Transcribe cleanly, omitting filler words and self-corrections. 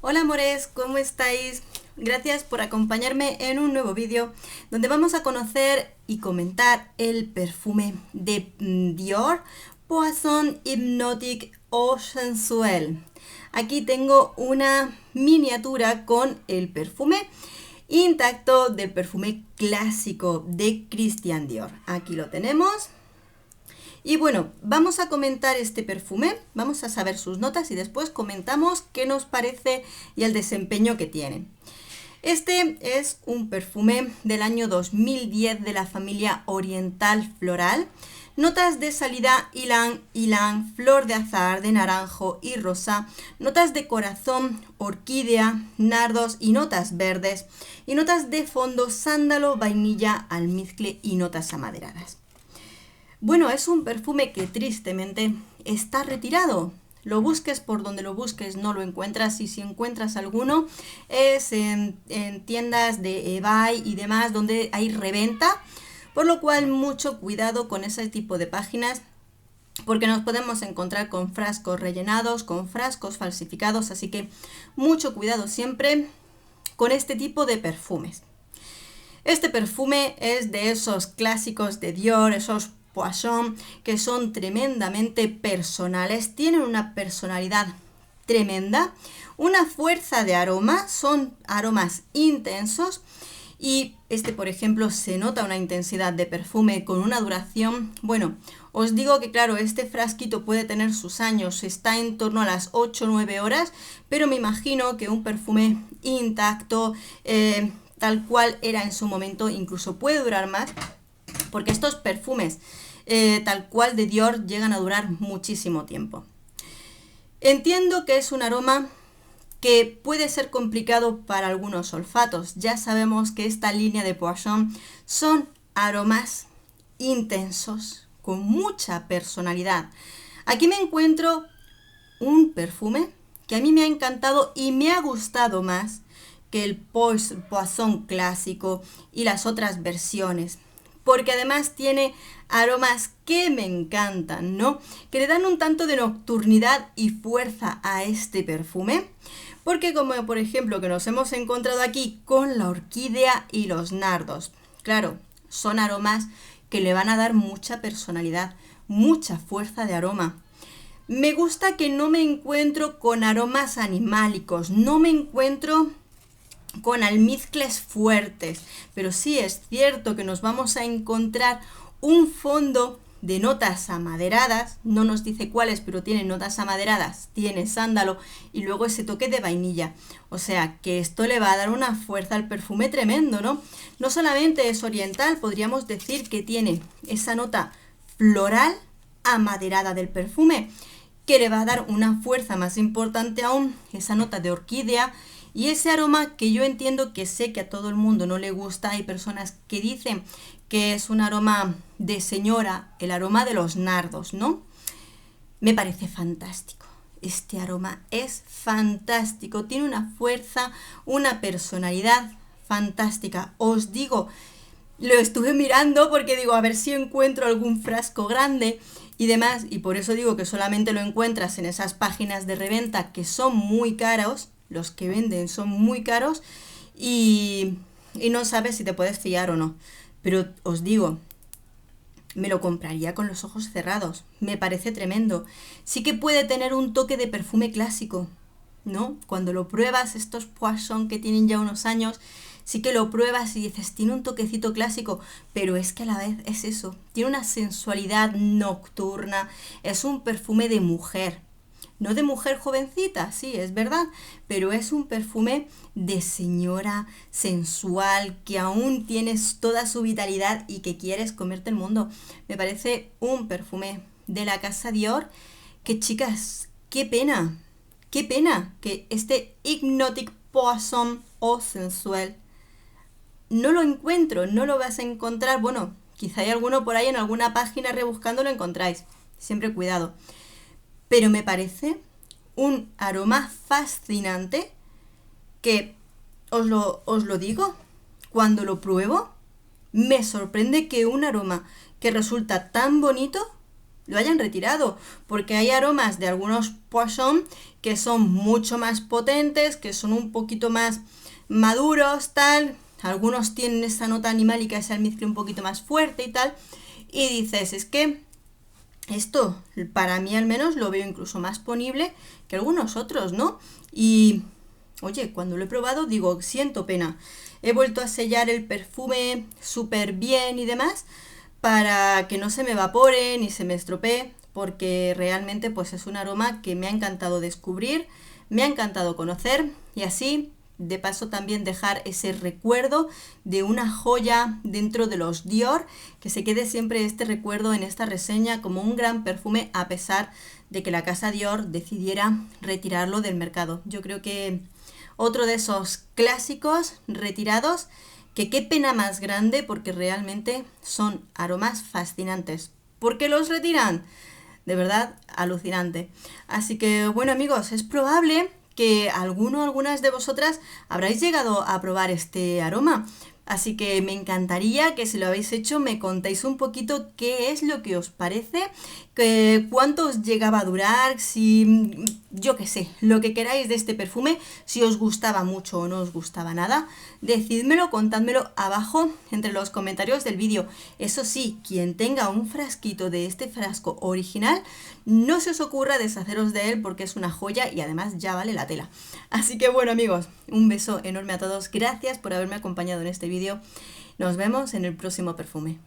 Hola amores, ¿cómo estáis? Gracias por acompañarme en un nuevo vídeo donde vamos a conocer y comentar el perfume de Dior Poisson Hypnotic Eau Sensuelle. Aquí tengo una miniatura con el perfume intacto del perfume clásico de Christian Dior. Aquí lo tenemos. Y bueno, vamos a comentar este perfume, vamos a saber sus notas y después comentamos qué nos parece y el desempeño que tiene. Este es un perfume del año 2010 de la familia Oriental Floral. Notas de salida ylang ylang, flor de azahar, de naranjo y rosa. Notas de corazón, orquídea, nardos y notas verdes. Y notas de fondo, sándalo, vainilla, almizcle y notas amaderadas. Bueno, es un perfume que tristemente está retirado. Lo busques por donde lo busques, no lo encuentras, y si encuentras alguno es en tiendas de eBay y demás donde hay reventa, por lo cual mucho cuidado con ese tipo de páginas porque nos podemos encontrar con frascos rellenados, con frascos falsificados, así que mucho cuidado siempre con este tipo de perfumes. Este perfume es de esos clásicos de Dior, esos Poisson, que son tremendamente personales, tienen una personalidad tremenda, una fuerza de aroma, son aromas intensos y este, por ejemplo, se nota una intensidad de perfume con una duración, bueno, os digo que claro, este frasquito puede tener sus años, está en torno a las 8 o 9 horas, pero me imagino que un perfume intacto, tal cual era en su momento, incluso puede durar más, porque estos perfumes tal cual de Dior llegan a durar muchísimo tiempo. Entiendo que es un aroma que puede ser complicado para algunos olfatos. Ya sabemos que esta línea de Poisson son aromas intensos, con mucha personalidad. Aquí me encuentro un perfume que a mí me ha encantado y me ha gustado más que el Poisson clásico y las otras versiones, porque además tiene aromas que me encantan, ¿no? Que le dan un tanto de nocturnidad y fuerza a este perfume, porque como por ejemplo que nos hemos encontrado aquí con la orquídea y los nardos, claro, son aromas que le van a dar mucha personalidad, mucha fuerza de aroma. Me gusta que no me encuentro con aromas animálicos, no me encuentro con almizcles fuertes, pero sí es cierto que nos vamos a encontrar un fondo de notas amaderadas, no nos dice cuáles, pero tiene notas amaderadas, tiene sándalo y luego ese toque de vainilla. O sea que esto le va a dar una fuerza al perfume tremendo, ¿no? No solamente es oriental, podríamos decir que tiene esa nota floral amaderada del perfume, que le va a dar una fuerza más importante aún, esa nota de orquídea y ese aroma que yo entiendo que sé que a todo el mundo no le gusta. Hay personas que dicen que es un aroma de señora, el aroma de los nardos, ¿no? Me parece fantástico. Este aroma es fantástico, tiene una fuerza, una personalidad fantástica. Os digo, lo estuve mirando porque digo, a ver si encuentro algún frasco grande y demás, y por eso digo que solamente lo encuentras en esas páginas de reventa que son muy caros, los que venden son muy caros y no sabes si te puedes fiar o no. Pero os digo, me lo compraría con los ojos cerrados, me parece tremendo. Sí que puede tener un toque de perfume clásico, ¿no? Cuando lo pruebas, estos Poisson que tienen ya unos años, sí que lo pruebas y dices, tiene un toquecito clásico, pero es que a la vez es eso, tiene una sensualidad nocturna, es un perfume de mujer, no de mujer jovencita, sí, es verdad, pero es un perfume de señora sensual, que aún tienes toda su vitalidad y que quieres comerte el mundo. Me parece un perfume de la casa Dior que, chicas, qué pena que este Hypnotic Poisson Eau Sensuelle no lo encuentro, no lo vas a encontrar. Bueno, quizá hay alguno por ahí en alguna página rebuscando lo encontráis, siempre cuidado. Pero me parece un aroma fascinante que, os lo digo, cuando lo pruebo, me sorprende que un aroma que resulta tan bonito lo hayan retirado, porque hay aromas de algunos Poisson que son mucho más potentes, que son un poquito más maduros, tal, algunos tienen esa nota animálica, ese almizcle un poquito más fuerte y tal, y dices, es que esto, para mí al menos, lo veo incluso más ponible que algunos otros, ¿no? Y, oye, cuando lo he probado digo, siento pena. He vuelto a sellar el perfume súper bien y demás para que no se me evapore ni se me estropee, porque realmente pues es un aroma que me ha encantado descubrir, me ha encantado conocer y así de paso también dejar ese recuerdo de una joya dentro de los Dior, que se quede siempre este recuerdo en esta reseña como un gran perfume a pesar de que la casa Dior decidiera retirarlo del mercado. Yo creo que otro de esos clásicos retirados que qué pena más grande porque realmente son aromas fascinantes. ¿Por qué los retiran? De verdad, alucinante. Así que bueno amigos, es probable que alguno o algunas de vosotras habráis llegado a probar este aroma. Así que me encantaría que si lo habéis hecho me contéis un poquito qué es lo que os parece, cuánto os llegaba a durar, si yo qué sé, lo que queráis de este perfume, si os gustaba mucho o no os gustaba nada, decídmelo, contádmelo abajo entre los comentarios del vídeo. Eso sí, quien tenga un frasquito de este frasco original, no se os ocurra deshaceros de él porque es una joya y además ya vale la tela. Así que bueno amigos, un beso enorme a todos, gracias por haberme acompañado en este vídeo. Nos vemos en el próximo perfume.